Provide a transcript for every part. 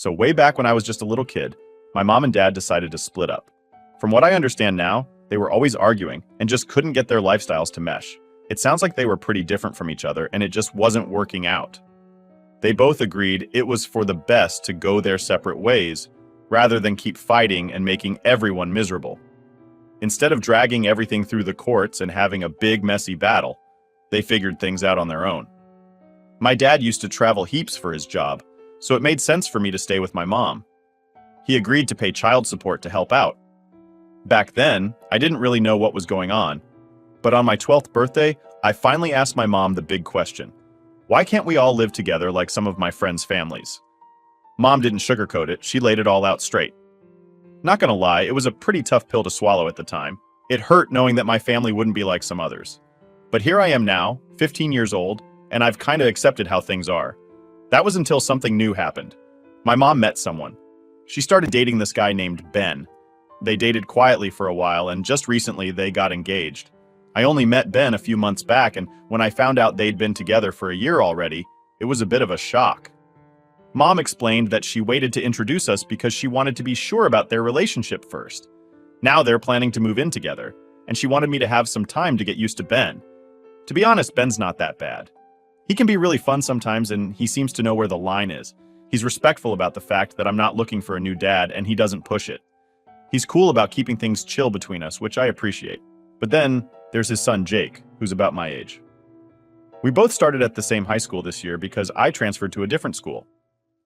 So way back when I was just a little kid, my mom and dad decided to split up. From what I understand now, they were always arguing and just couldn't get their lifestyles to mesh. It sounds like they were pretty different from each other and it just wasn't working out. They both agreed it was for the best to go their separate ways rather than keep fighting and making everyone miserable. Instead of dragging everything through the courts and having a big messy battle, they figured things out on their own. My dad used to travel heaps for his job, so it made sense for me to stay with my mom. He agreed to pay child support to help out. Back then, I didn't really know what was going on, but on my 12th birthday, I finally asked my mom the big question. Why can't we all live together like some of my friends' families? Mom didn't sugarcoat it, she laid it all out straight. Not gonna lie, it was a pretty tough pill to swallow at the time. It hurt knowing that my family wouldn't be like some others. But here I am now, 15 years old, and I've kinda accepted how things are. That was until something new happened. My mom met someone. She started dating this guy named Ben. They dated quietly for a while, and just recently they got engaged. I only met Ben a few months back, and when I found out they'd been together for a year already, it was a bit of a shock. Mom explained that she waited to introduce us because she wanted to be sure about their relationship first. Now they're planning to move in together, and she wanted me to have some time to get used to Ben. To be honest, Ben's not that bad. He can be really fun sometimes, and he seems to know where the line is. He's respectful about the fact that I'm not looking for a new dad, and he doesn't push it. He's cool about keeping things chill between us, which I appreciate. But then, there's his son Jake, who's about my age. We both started at the same high school this year because I transferred to a different school.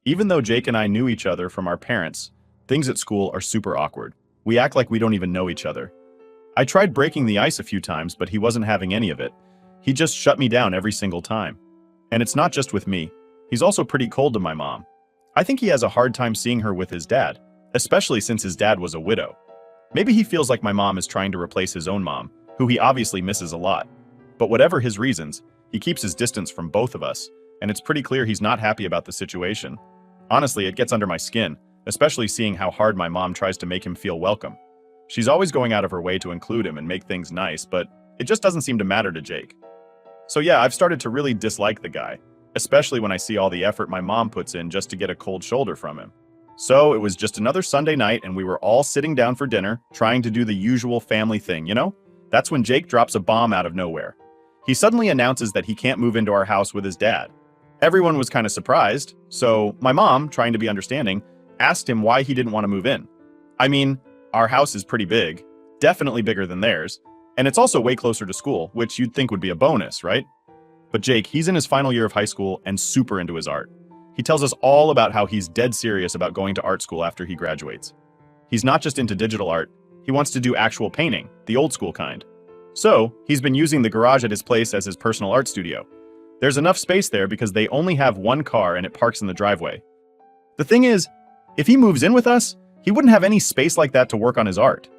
Even though Jake and I knew each other from our parents, things at school are super awkward. We act like we don't even know each other. I tried breaking the ice a few times, but he wasn't having any of it. He just shut me down every single time. And it's not just with me. He's also pretty cold to my mom. I think he has a hard time seeing her with his dad, especially since his dad was a widow. Maybe he feels like my mom is trying to replace his own mom, who he obviously misses a lot. But whatever his reasons, he keeps his distance from both of us, and it's pretty clear he's not happy about the situation. Honestly, it gets under my skin, especially seeing how hard my mom tries to make him feel welcome. She's always going out of her way to include him and make things nice, but it just doesn't seem to matter to Jake. So yeah, I've started to really dislike the guy, especially when I see all the effort my mom puts in just to get a cold shoulder from him. So it was just another Sunday night and we were all sitting down for dinner, trying to do the usual family thing, you know? That's when Jake drops a bomb out of nowhere. He suddenly announces that he can't move into our house with his dad. Everyone was kind of surprised, so my mom, trying to be understanding, asked him why he didn't want to move in. I mean, our house is pretty big, definitely bigger than theirs, and it's also way closer to school, which you'd think would be a bonus, right? But Jake, he's in his final year of high school and super into his art. He tells us all about how he's dead serious about going to art school after he graduates. He's not just into digital art, he wants to do actual painting, the old school kind. So, he's been using the garage at his place as his personal art studio. There's enough space there because they only have one car and it parks in the driveway. The thing is, if he moves in with us, he wouldn't have any space like that to work on his art.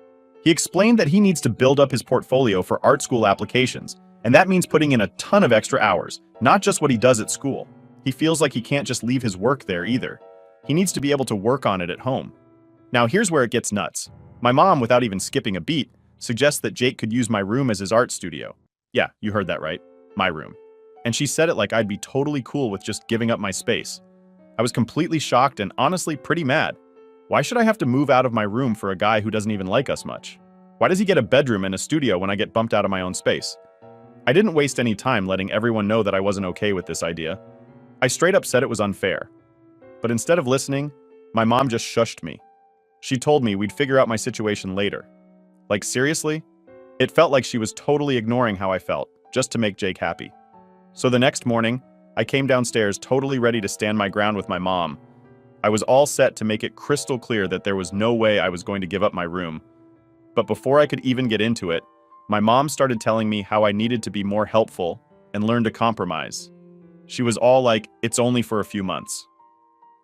He explained that he needs to build up his portfolio for art school applications, and that means putting in a ton of extra hours, not just what he does at school. He feels like he can't just leave his work there either. He needs to be able to work on it at home. Now here's where it gets nuts. My mom, without even skipping a beat, suggests that Jake could use my room as his art studio. Yeah, you heard that right. My room. And she said it like I'd be totally cool with just giving up my space. I was completely shocked and honestly pretty mad. Why should I have to move out of my room for a guy who doesn't even like us much? Why does he get a bedroom and a studio when I get bumped out of my own space? I didn't waste any time letting everyone know that I wasn't okay with this idea. I straight up said it was unfair. But instead of listening, my mom just shushed me. She told me we'd figure out my situation later. Like seriously? It felt like she was totally ignoring how I felt, just to make Jake happy. So the next morning, I came downstairs totally ready to stand my ground with my mom. I was all set to make it crystal clear that there was no way I was going to give up my room. But before I could even get into it, my mom started telling me how I needed to be more helpful and learn to compromise. She was all like, it's only for a few months.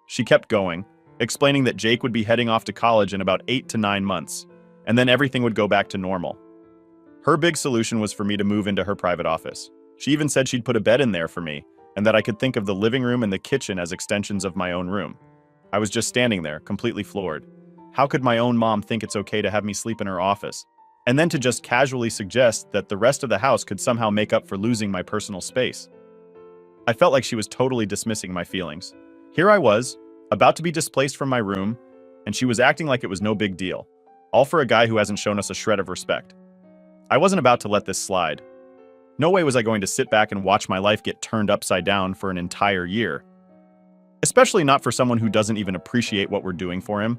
She kept going, explaining that Jake would be heading off to college in about 8 to 9 months, and then everything would go back to normal. Her big solution was for me to move into her private office. She even said she'd put a bed in there for me, and that I could think of the living room and the kitchen as extensions of my own room. I was just standing there, completely floored. How could my own mom think it's okay to have me sleep in her office? And then to just casually suggest that the rest of the house could somehow make up for losing my personal space. I felt like she was totally dismissing my feelings. Here I was, about to be displaced from my room, and she was acting like it was no big deal, all for a guy who hasn't shown us a shred of respect. I wasn't about to let this slide. No way was I going to sit back and watch my life get turned upside down for an entire year. Especially not for someone who doesn't even appreciate what we're doing for him.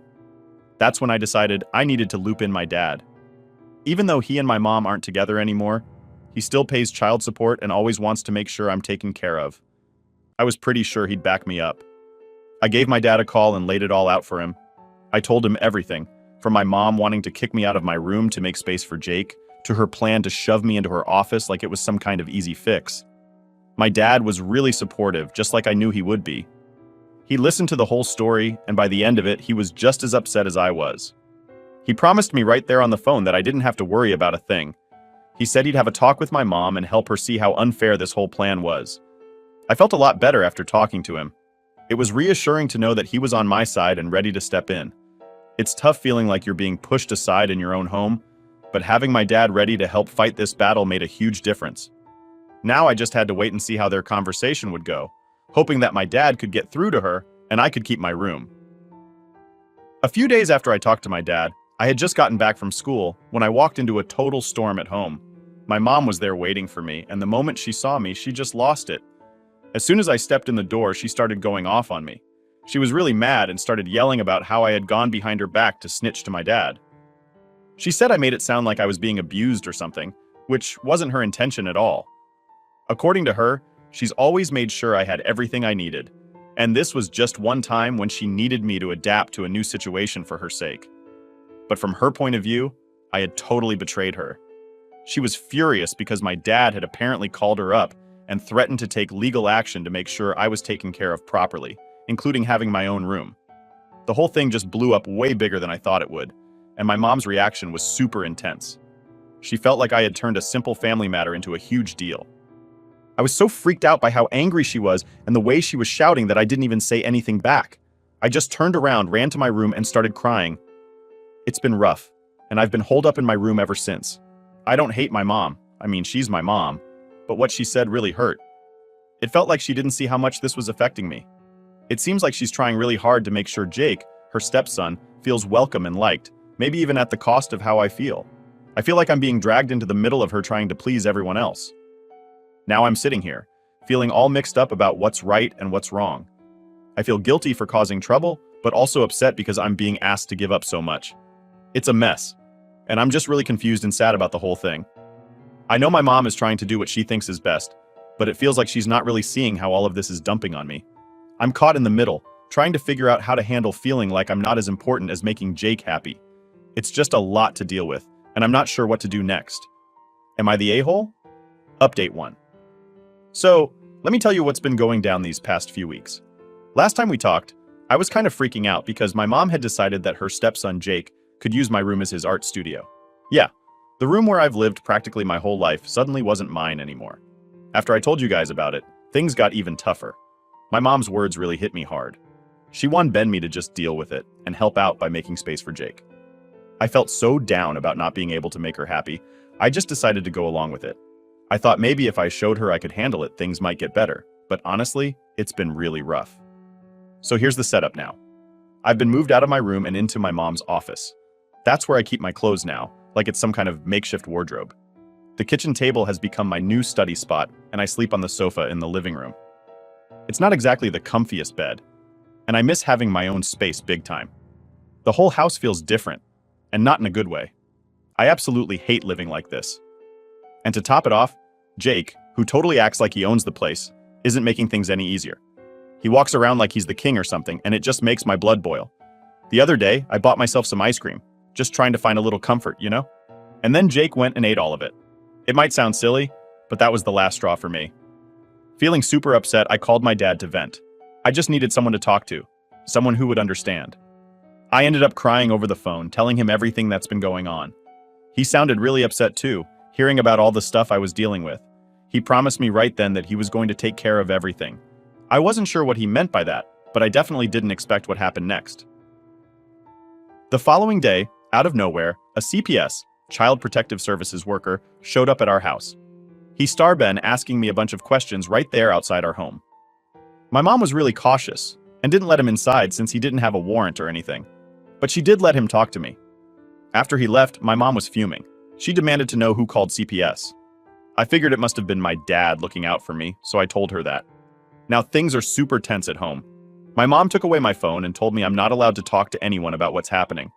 That's when I decided I needed to loop in my dad. Even though he and my mom aren't together anymore, he still pays child support and always wants to make sure I'm taken care of. I was pretty sure he'd back me up. I gave my dad a call and laid it all out for him. I told him everything, from my mom wanting to kick me out of my room to make space for Jake, to her plan to shove me into her office like it was some kind of easy fix. My dad was really supportive, just like I knew he would be. He listened to the whole story, and by the end of it, he was just as upset as I was. He promised me right there on the phone that I didn't have to worry about a thing. He said he'd have a talk with my mom and help her see how unfair this whole plan was. I felt a lot better after talking to him. It was reassuring to know that he was on my side and ready to step in. It's tough feeling like you're being pushed aside in your own home, but having my dad ready to help fight this battle made a huge difference. Now I just had to wait and see how their conversation would go, hoping that my dad could get through to her and I could keep my room. A few days after I talked to my dad, I had just gotten back from school when I walked into a total storm at home. My mom was there waiting for me, and the moment she saw me, she just lost it. As soon as I stepped in the door, she started going off on me. She was really mad and started yelling about how I had gone behind her back to snitch to my dad. She said I made it sound like I was being abused or something, which wasn't her intention at all. According to her, she's always made sure I had everything I needed, and this was just one time when she needed me to adapt to a new situation for her sake. But from her point of view, I had totally betrayed her. She was furious because my dad had apparently called her up and threatened to take legal action to make sure I was taken care of properly, including having my own room. The whole thing just blew up way bigger than I thought it would, and my mom's reaction was super intense. She felt like I had turned a simple family matter into a huge deal. I was so freaked out by how angry she was and the way she was shouting that I didn't even say anything back. I just turned around, ran to my room, and started crying. It's been rough, and I've been holed up in my room ever since. I don't hate my mom. I mean, she's my mom. But what she said really hurt. It felt like she didn't see how much this was affecting me. It seems like she's trying really hard to make sure Jake, her stepson, feels welcome and liked, maybe even at the cost of how I feel. I feel like I'm being dragged into the middle of her trying to please everyone else. Now I'm sitting here, feeling all mixed up about what's right and what's wrong. I feel guilty for causing trouble, but also upset because I'm being asked to give up so much. It's a mess, and I'm just really confused and sad about the whole thing. I know my mom is trying to do what she thinks is best, but it feels like she's not really seeing how all of this is dumping on me. I'm caught in the middle, trying to figure out how to handle feeling like I'm not as important as making Jake happy. It's just a lot to deal with, and I'm not sure what to do next. Am I the a-hole? Update 1. So, let me tell you what's been going down these past few weeks. Last time we talked, I was kind of freaking out because my mom had decided that her stepson Jake could use my room as his art studio. Yeah, the room where I've lived practically my whole life suddenly wasn't mine anymore. After I told you guys about it, things got even tougher. My mom's words really hit me hard. She wanted me to just deal with it and help out by making space for Jake. I felt so down about not being able to make her happy, I just decided to go along with it. I thought maybe if I showed her I could handle it, things might get better, but honestly, it's been really rough. So here's the setup now. I've been moved out of my room and into my mom's office. That's where I keep my clothes now, like it's some kind of makeshift wardrobe. The kitchen table has become my new study spot, and I sleep on the sofa in the living room. It's not exactly the comfiest bed, and I miss having my own space big time. The whole house feels different, and not in a good way. I absolutely hate living like this. And to top it off, Jake, who totally acts like he owns the place, isn't making things any easier. He walks around like he's the king or something, and it just makes my blood boil. The other day, I bought myself some ice cream, just trying to find a little comfort, you know? And then Jake went and ate all of it. It might sound silly, but that was the last straw for me. Feeling super upset, I called my dad to vent. I just needed someone to talk to, someone who would understand. I ended up crying over the phone, telling him everything that's been going on. He sounded really upset too, hearing about all the stuff I was dealing with. He promised me right then that he was going to take care of everything. I wasn't sure what he meant by that, but I definitely didn't expect what happened next. The following day, out of nowhere, a CPS, Child Protective Services worker, showed up at our house. He started asking me a bunch of questions right there outside our home. My mom was really cautious, and didn't let him inside since he didn't have a warrant or anything. But she did let him talk to me. After he left, my mom was fuming. She demanded to know who called CPS. I figured it must have been my dad looking out for me, so I told her that. Now things are super tense at home. My mom took away my phone and told me I'm not allowed to talk to anyone about what's happening.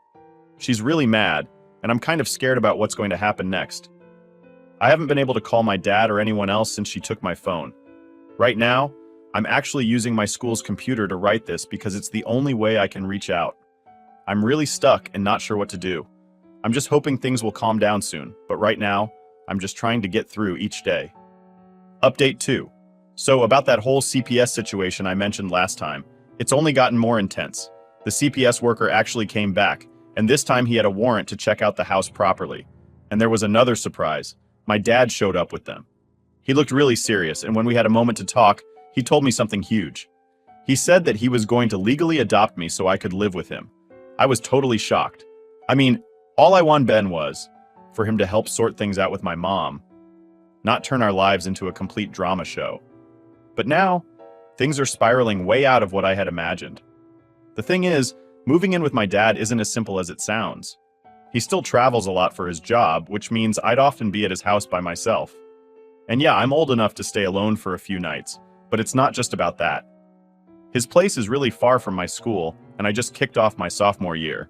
She's really mad, and I'm kind of scared about what's going to happen next. I haven't been able to call my dad or anyone else since she took my phone. Right now, I'm actually using my school's computer to write this because it's the only way I can reach out. I'm really stuck and not sure what to do. I'm just hoping things will calm down soon, but right now, I'm just trying to get through each day. Update 2. So about that whole CPS situation I mentioned last time, it's only gotten more intense. The CPS worker actually came back, and this time he had a warrant to check out the house properly. And there was another surprise. My dad showed up with them. He looked really serious, and when we had a moment to talk, he told me something huge. He said that he was going to legally adopt me so I could live with him. I was totally shocked. I mean, all I want Ben was for him to help sort things out with my mom, not turn our lives into a complete drama show. But now, things are spiraling way out of what I had imagined. The thing is, moving in with my dad isn't as simple as it sounds. He still travels a lot for his job, which means I'd often be at his house by myself. And yeah, I'm old enough to stay alone for a few nights, but it's not just about that. His place is really far from my school, and I just kicked off my sophomore year.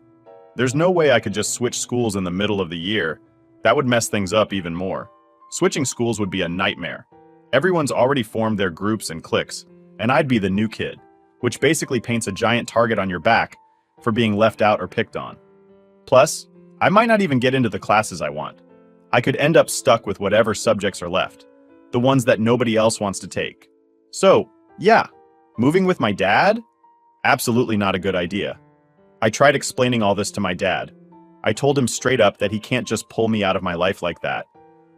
There's no way I could just switch schools in the middle of the year. That would mess things up even more. Switching schools would be a nightmare. Everyone's already formed their groups and cliques, and I'd be the new kid, which basically paints a giant target on your back for being left out or picked on. Plus, I might not even get into the classes I want. I could end up stuck with whatever subjects are left, the ones that nobody else wants to take. So, yeah, moving with my dad? Absolutely not a good idea. I tried explaining all this to my dad. I told him straight up that he can't just pull me out of my life like that.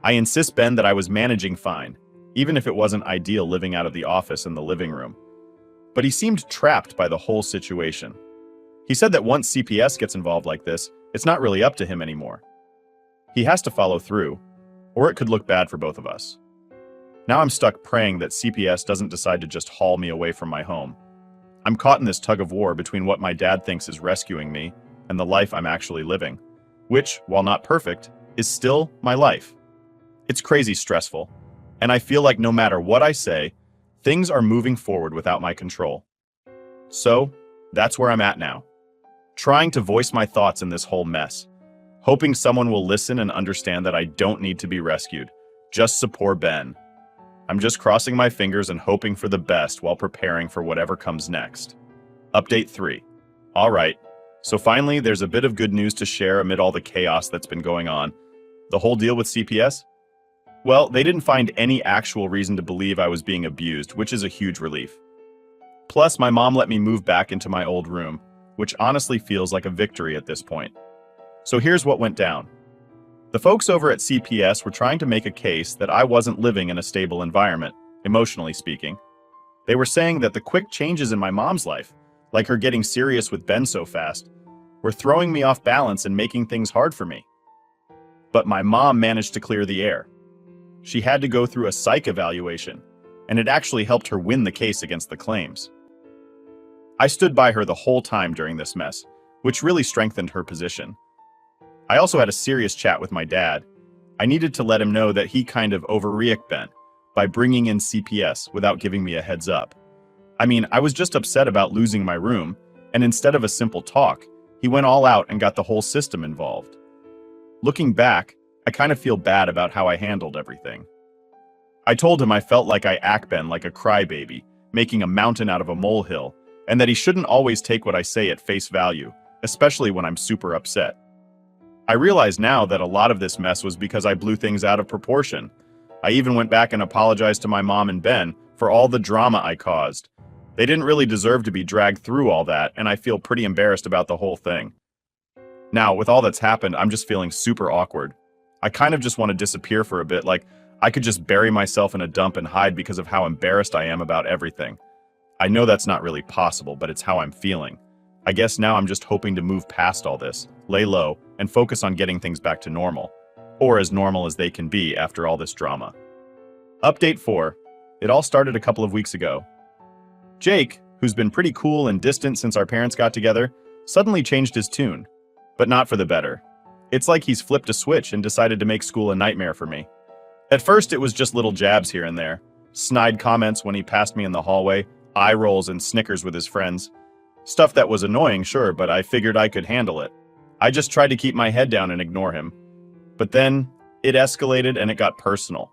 I insist, Ben, that I was managing fine, even if it wasn't ideal living out of the office and the living room. But he seemed trapped by the whole situation. He said that once CPS gets involved like this, it's not really up to him anymore. He has to follow through, or it could look bad for both of us. Now I'm stuck praying that CPS doesn't decide to just haul me away from my home. I'm caught in this tug of war between what my dad thinks is rescuing me and the life I'm actually living, which, while not perfect, is still my life. It's crazy stressful, and I feel like no matter what I say, things are moving forward without my control. So, that's where I'm at now. Trying to voice my thoughts in this whole mess, hoping someone will listen and understand that I don't need to be rescued, just so poor Ben. I'm just crossing my fingers and hoping for the best while preparing for whatever comes next. Update 3. All right, so finally there's a bit of good news to share amid all the chaos that's been going on. The whole deal with CPS? Well, they didn't find any actual reason to believe I was being abused, which is a huge relief. Plus, my mom let me move back into my old room, which honestly feels like a victory at this point. So here's what went down. The folks over at CPS were trying to make a case that I wasn't living in a stable environment, emotionally speaking. They were saying that the quick changes in my mom's life, like her getting serious with Ben so fast, were throwing me off balance and making things hard for me. But my mom managed to clear the air. She had to go through a psych evaluation, and it actually helped her win the case against the claims. I stood by her the whole time during this mess, which really strengthened her position. I also had a serious chat with my dad. I needed to let him know that he kind of overreacted Ben by bringing in CPS without giving me a heads up. I mean, I was just upset about losing my room, and instead of a simple talk, he went all out and got the whole system involved. Looking back, I kind of feel bad about how I handled everything. I told him I felt like I act Ben like a crybaby, making a mountain out of a molehill, and that he shouldn't always take what I say at face value, especially when I'm super upset. I realize now that a lot of this mess was because I blew things out of proportion. I even went back and apologized to my mom and Ben for all the drama I caused. They didn't really deserve to be dragged through all that, and I feel pretty embarrassed about the whole thing. Now, with all that's happened, I'm just feeling super awkward. I kind of just want to disappear for a bit, like I could just bury myself in a dump and hide because of how embarrassed I am about everything. I know that's not really possible, but it's how I'm feeling. I guess now I'm just hoping to move past all this, lay low, and focus on getting things back to normal. Or as normal as they can be after all this drama. Update 4. It all started a couple of weeks ago. Jake, who's been pretty cool and distant since our parents got together, suddenly changed his tune. But not for the better. It's like he's flipped a switch and decided to make school a nightmare for me. At first, it was just little jabs here and there. Snide comments when he passed me in the hallway, eye rolls and snickers with his friends. Stuff that was annoying, sure, but I figured I could handle it. I just tried to keep my head down and ignore him. But then, it escalated and it got personal.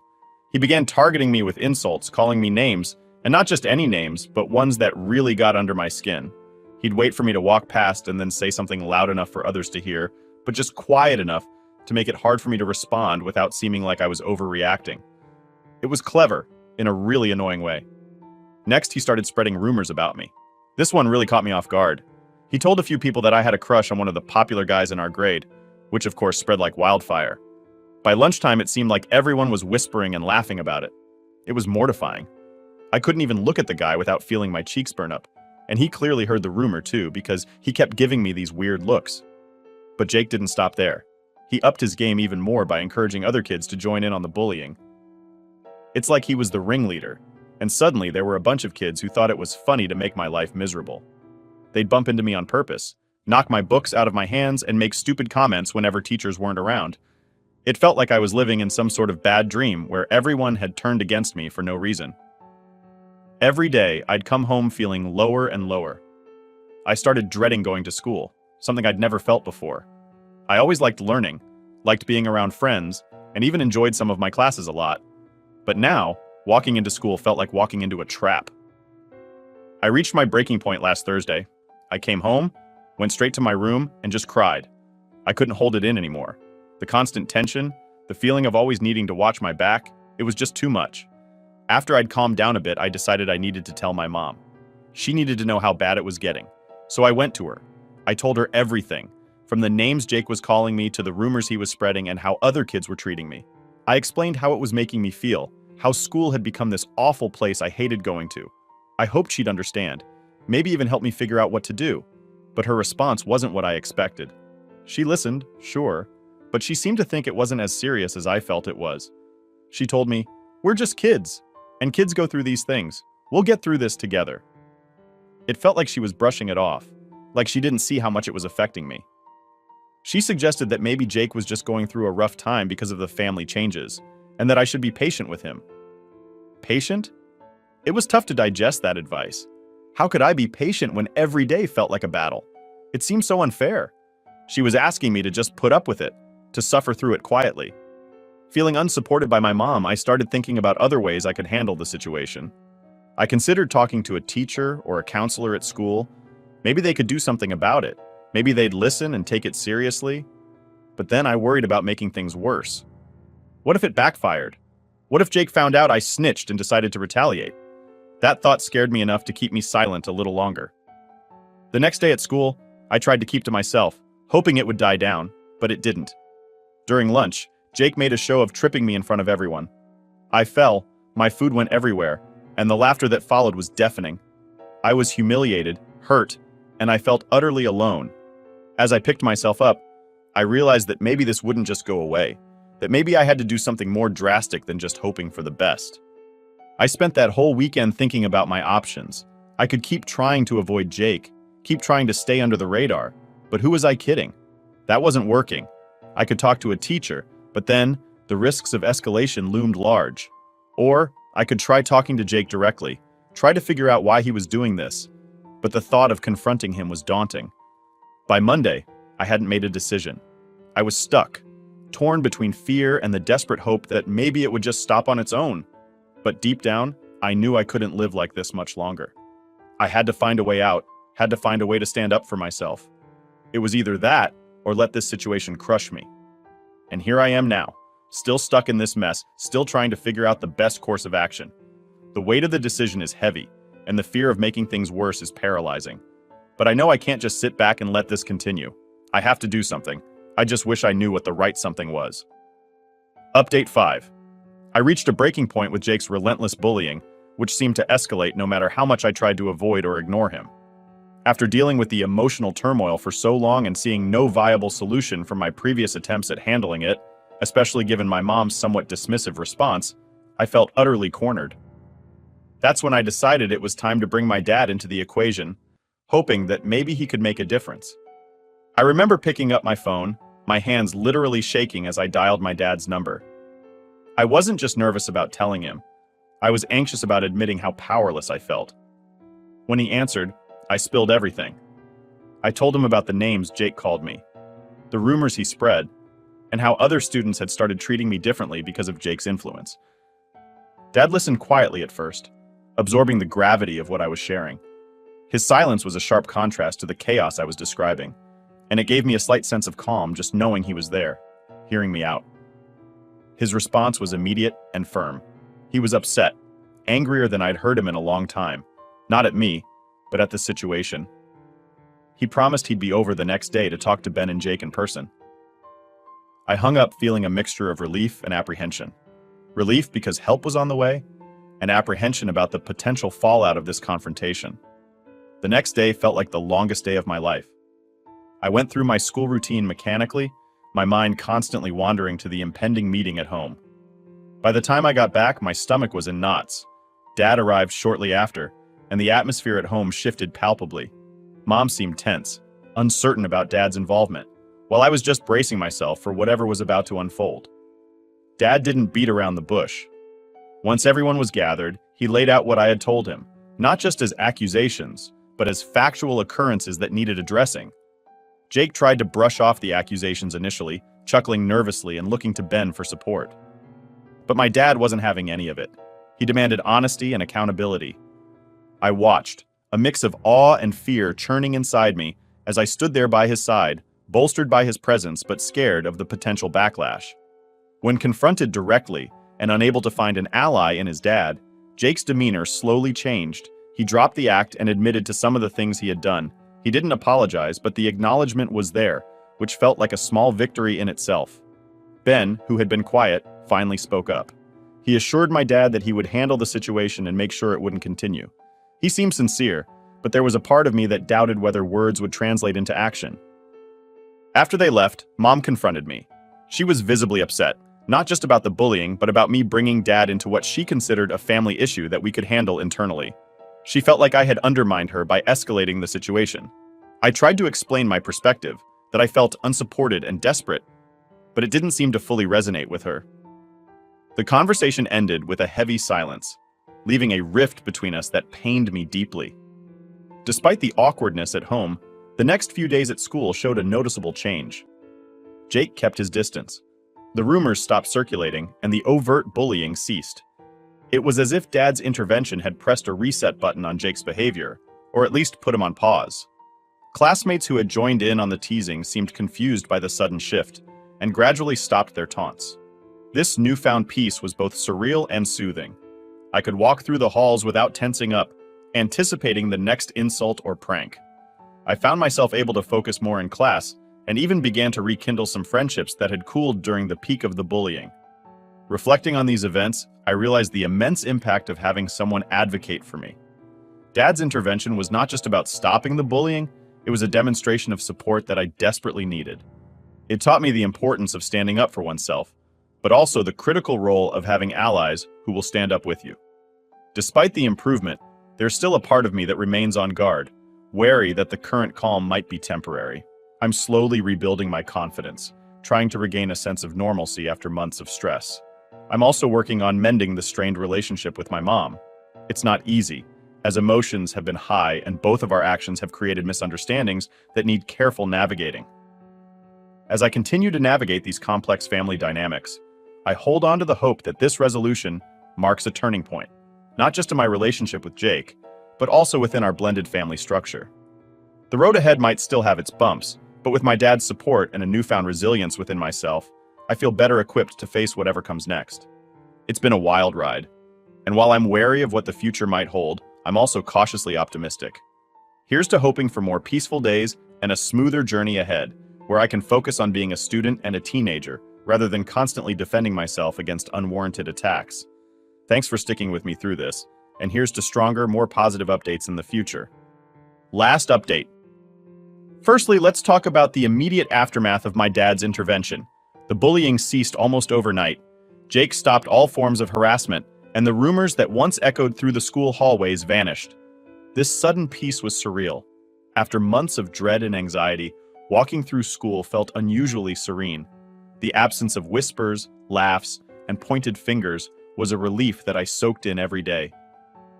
He began targeting me with insults, calling me names, and not just any names, but ones that really got under my skin. He'd wait for me to walk past and then say something loud enough for others to hear, but just quiet enough to make it hard for me to respond without seeming like I was overreacting. It was clever, in a really annoying way. Next, he started spreading rumors about me. This one really caught me off guard. He told a few people that I had a crush on one of the popular guys in our grade, which of course spread like wildfire. By lunchtime, it seemed like everyone was whispering and laughing about it. It was mortifying. I couldn't even look at the guy without feeling my cheeks burn up, and he clearly heard the rumor too because he kept giving me these weird looks. But Jake didn't stop there. He upped his game even more by encouraging other kids to join in on the bullying. It's like he was the ringleader, and suddenly there were a bunch of kids who thought it was funny to make my life miserable. They'd bump into me on purpose, knock my books out of my hands, and make stupid comments whenever teachers weren't around. It felt like I was living in some sort of bad dream where everyone had turned against me for no reason. Every day, I'd come home feeling lower and lower. I started dreading going to school, something I'd never felt before. I always liked learning, liked being around friends, and even enjoyed some of my classes a lot. But now, walking into school felt like walking into a trap. I reached my breaking point last Thursday. I came home, went straight to my room, and just cried. I couldn't hold it in anymore. The constant tension, the feeling of always needing to watch my back, it was just too much. After I'd calmed down a bit, I decided I needed to tell my mom. She needed to know how bad it was getting. So I went to her. I told her everything, from the names Jake was calling me to the rumors he was spreading and how other kids were treating me. I explained how it was making me feel, how school had become this awful place I hated going to. I hoped she'd understand, maybe even help me figure out what to do. But her response wasn't what I expected. She listened, sure, but she seemed to think it wasn't as serious as I felt it was. She told me, "We're just kids, and kids go through these things. We'll get through this together." It felt like she was brushing it off, like she didn't see how much it was affecting me. She suggested that maybe Jake was just going through a rough time because of the family changes, and that I should be patient with him. Patient? It was tough to digest that advice. How could I be patient when every day felt like a battle? It seemed so unfair. She was asking me to just put up with it, to suffer through it quietly. Feeling unsupported by my mom, I started thinking about other ways I could handle the situation. I considered talking to a teacher or a counselor at school. Maybe they could do something about it. Maybe they'd listen and take it seriously. But then I worried about making things worse. What if it backfired? What if Jake found out I snitched and decided to retaliate? That thought scared me enough to keep me silent a little longer. The next day at school, I tried to keep to myself, hoping it would die down, but it didn't. During lunch, Jake made a show of tripping me in front of everyone. I fell, my food went everywhere, and the laughter that followed was deafening. I was humiliated, hurt, and I felt utterly alone. As I picked myself up, I realized that maybe this wouldn't just go away, that maybe I had to do something more drastic than just hoping for the best. I spent that whole weekend thinking about my options. I could keep trying to avoid Jake, keep trying to stay under the radar, but who was I kidding? That wasn't working. I could talk to a teacher, but then the risks of escalation loomed large. Or I could try talking to Jake directly, try to figure out why he was doing this, but the thought of confronting him was daunting. By Monday, I hadn't made a decision. I was stuck, torn between fear and the desperate hope that maybe it would just stop on its own. But deep down, I knew I couldn't live like this much longer. I had to find a way out, had to find a way to stand up for myself. It was either that, or let this situation crush me. And here I am now, still stuck in this mess, still trying to figure out the best course of action. The weight of the decision is heavy, and the fear of making things worse is paralyzing. But I know I can't just sit back and let this continue. I have to do something. I just wish I knew what the right something was. Update 5. I reached a breaking point with Jake's relentless bullying, which seemed to escalate no matter how much I tried to avoid or ignore him. After dealing with the emotional turmoil for so long and seeing no viable solution from my previous attempts at handling it, especially given my mom's somewhat dismissive response, I felt utterly cornered. That's when I decided it was time to bring my dad into the equation, hoping that maybe he could make a difference. I remember picking up my phone, my hands literally shaking as I dialed my dad's number. I wasn't just nervous about telling him. I was anxious about admitting how powerless I felt. When he answered, I spilled everything. I told him about the names Jake called me, the rumors he spread, and how other students had started treating me differently because of Jake's influence. Dad listened quietly at first, absorbing the gravity of what I was sharing. His silence was a sharp contrast to the chaos I was describing, and it gave me a slight sense of calm just knowing he was there, hearing me out. His response was immediate and firm. He was upset, angrier than I'd heard him in a long time, not at me, but at the situation. He promised he'd be over the next day to talk to Ben and Jake in person. I hung up feeling a mixture of relief and apprehension. Relief because help was on the way, and apprehension about the potential fallout of this confrontation. The next day felt like the longest day of my life. I went through my school routine mechanically, my mind constantly wandering to the impending meeting at home. By the time I got back, my stomach was in knots. Dad arrived shortly after, and the atmosphere at home shifted palpably. Mom seemed tense, uncertain about Dad's involvement, while I was just bracing myself for whatever was about to unfold. Dad didn't beat around the bush. Once everyone was gathered, he laid out what I had told him, not just as accusations, but as factual occurrences that needed addressing. Jake tried to brush off the accusations initially, chuckling nervously and looking to Ben for support. But my dad wasn't having any of it. He demanded honesty and accountability. I watched, a mix of awe and fear churning inside me as I stood there by his side, bolstered by his presence but scared of the potential backlash. When confronted directly and unable to find an ally in his dad, Jake's demeanor slowly changed. He dropped the act and admitted to some of the things he had done. He didn't apologize, but the acknowledgement was there, which felt like a small victory in itself. Ben, who had been quiet, finally spoke up. He assured my dad that he would handle the situation and make sure it wouldn't continue. He seemed sincere, but there was a part of me that doubted whether words would translate into action. After they left, Mom confronted me. She was visibly upset, not just about the bullying, but about me bringing Dad into what she considered a family issue that we could handle internally. She felt like I had undermined her by escalating the situation. I tried to explain my perspective, that I felt unsupported and desperate, but it didn't seem to fully resonate with her. The conversation ended with a heavy silence, leaving a rift between us that pained me deeply. Despite the awkwardness at home, the next few days at school showed a noticeable change. Jake kept his distance. The rumors stopped circulating, and the overt bullying ceased. It was as if Dad's intervention had pressed a reset button on Jake's behavior, or at least put him on pause. Classmates who had joined in on the teasing seemed confused by the sudden shift, and gradually stopped their taunts. This newfound peace was both surreal and soothing. I could walk through the halls without tensing up, anticipating the next insult or prank. I found myself able to focus more in class, and even began to rekindle some friendships that had cooled during the peak of the bullying. Reflecting on these events, I realized the immense impact of having someone advocate for me. Dad's intervention was not just about stopping the bullying, it was a demonstration of support that I desperately needed. It taught me the importance of standing up for oneself, but also the critical role of having allies who will stand up with you. Despite the improvement, there's still a part of me that remains on guard, wary that the current calm might be temporary. I'm slowly rebuilding my confidence, trying to regain a sense of normalcy after months of stress. I'm also working on mending the strained relationship with my mom. It's not easy, as emotions have been high and both of our actions have created misunderstandings that need careful navigating. As I continue to navigate these complex family dynamics, I hold on to the hope that this resolution marks a turning point, not just in my relationship with Jake, but also within our blended family structure. The road ahead might still have its bumps, but with my dad's support and a newfound resilience within myself, I feel better equipped to face whatever comes next. It's been a wild ride, and while I'm wary of what the future might hold, I'm also cautiously optimistic. Here's to hoping for more peaceful days and a smoother journey ahead, where I can focus on being a student and a teenager, rather than constantly defending myself against unwarranted attacks. Thanks for sticking with me through this, and here's to stronger, more positive updates in the future. Last update. Firstly, let's talk about the immediate aftermath of my dad's intervention. The bullying ceased almost overnight. Jake stopped all forms of harassment, and the rumors that once echoed through the school hallways vanished. This sudden peace was surreal. After months of dread and anxiety, walking through school felt unusually serene. The absence of whispers, laughs, and pointed fingers was a relief that I soaked in every day.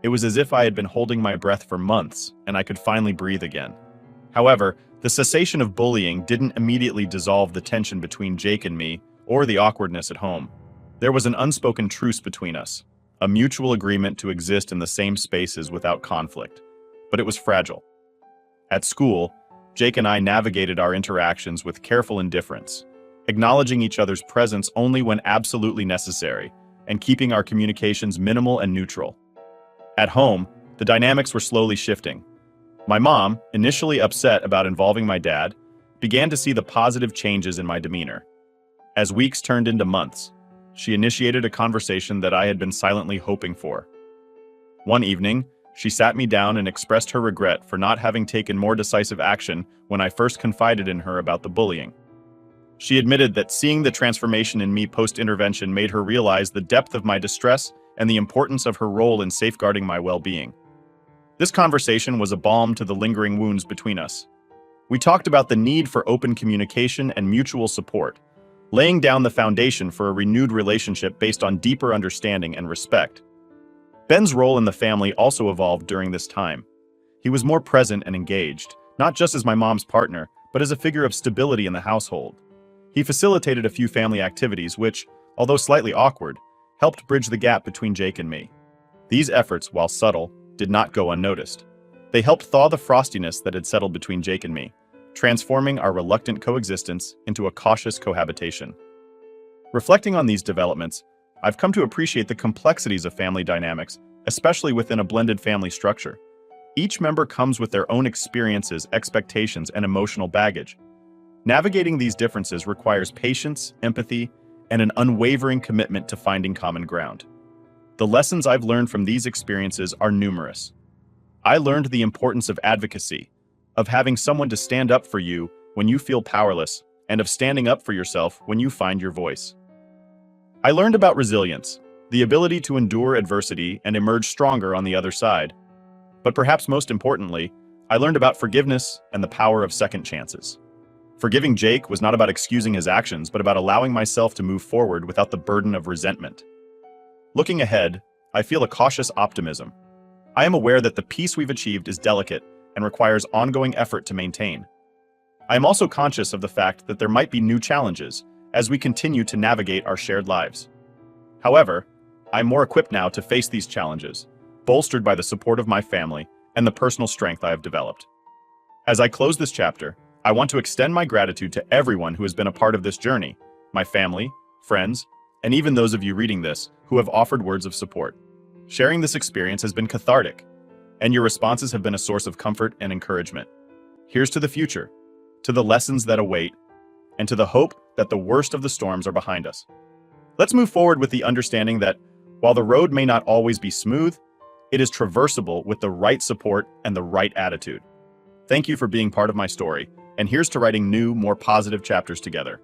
It was as if I had been holding my breath for months, and I could finally breathe again. However, the cessation of bullying didn't immediately dissolve the tension between Jake and me, or the awkwardness at home. There was an unspoken truce between us, a mutual agreement to exist in the same spaces without conflict. But it was fragile. At school, Jake and I navigated our interactions with careful indifference, acknowledging each other's presence only when absolutely necessary, and keeping our communications minimal and neutral. At home, the dynamics were slowly shifting. My mom, initially upset about involving my dad, began to see the positive changes in my demeanor. As weeks turned into months, she initiated a conversation that I had been silently hoping for. One evening, she sat me down and expressed her regret for not having taken more decisive action when I first confided in her about the bullying. She admitted that seeing the transformation in me post-intervention made her realize the depth of my distress and the importance of her role in safeguarding my well-being. This conversation was a balm to the lingering wounds between us. We talked about the need for open communication and mutual support, laying down the foundation for a renewed relationship based on deeper understanding and respect. Ben's role in the family also evolved during this time. He was more present and engaged, not just as my mom's partner, but as a figure of stability in the household. He facilitated a few family activities which, although slightly awkward, helped bridge the gap between Jake and me. These efforts, while subtle, did not go unnoticed. They helped thaw the frostiness that had settled between Jake and me, transforming our reluctant coexistence into a cautious cohabitation. Reflecting on these developments, I've come to appreciate the complexities of family dynamics, especially within a blended family structure. Each member comes with their own experiences, expectations, and emotional baggage. Navigating these differences requires patience, empathy, and an unwavering commitment to finding common ground. The lessons I've learned from these experiences are numerous. I learned the importance of advocacy, of having someone to stand up for you when you feel powerless, and of standing up for yourself when you find your voice. I learned about resilience, the ability to endure adversity and emerge stronger on the other side. But perhaps most importantly, I learned about forgiveness and the power of second chances. Forgiving Jake was not about excusing his actions, but about allowing myself to move forward without the burden of resentment. Looking ahead, I feel a cautious optimism. I am aware that the peace we've achieved is delicate and requires ongoing effort to maintain. I am also conscious of the fact that there might be new challenges as we continue to navigate our shared lives. However, I'm more equipped now to face these challenges, bolstered by the support of my family and the personal strength I have developed. As I close this chapter, I want to extend my gratitude to everyone who has been a part of this journey, my family, friends, and even those of you reading this who have offered words of support. Sharing this experience has been cathartic, and your responses have been a source of comfort and encouragement. Here's to the future, to the lessons that await, and to the hope that the worst of the storms are behind us. Let's move forward with the understanding that while the road may not always be smooth, it is traversable with the right support and the right attitude. Thank you for being part of my story, and here's to writing new, more positive chapters together.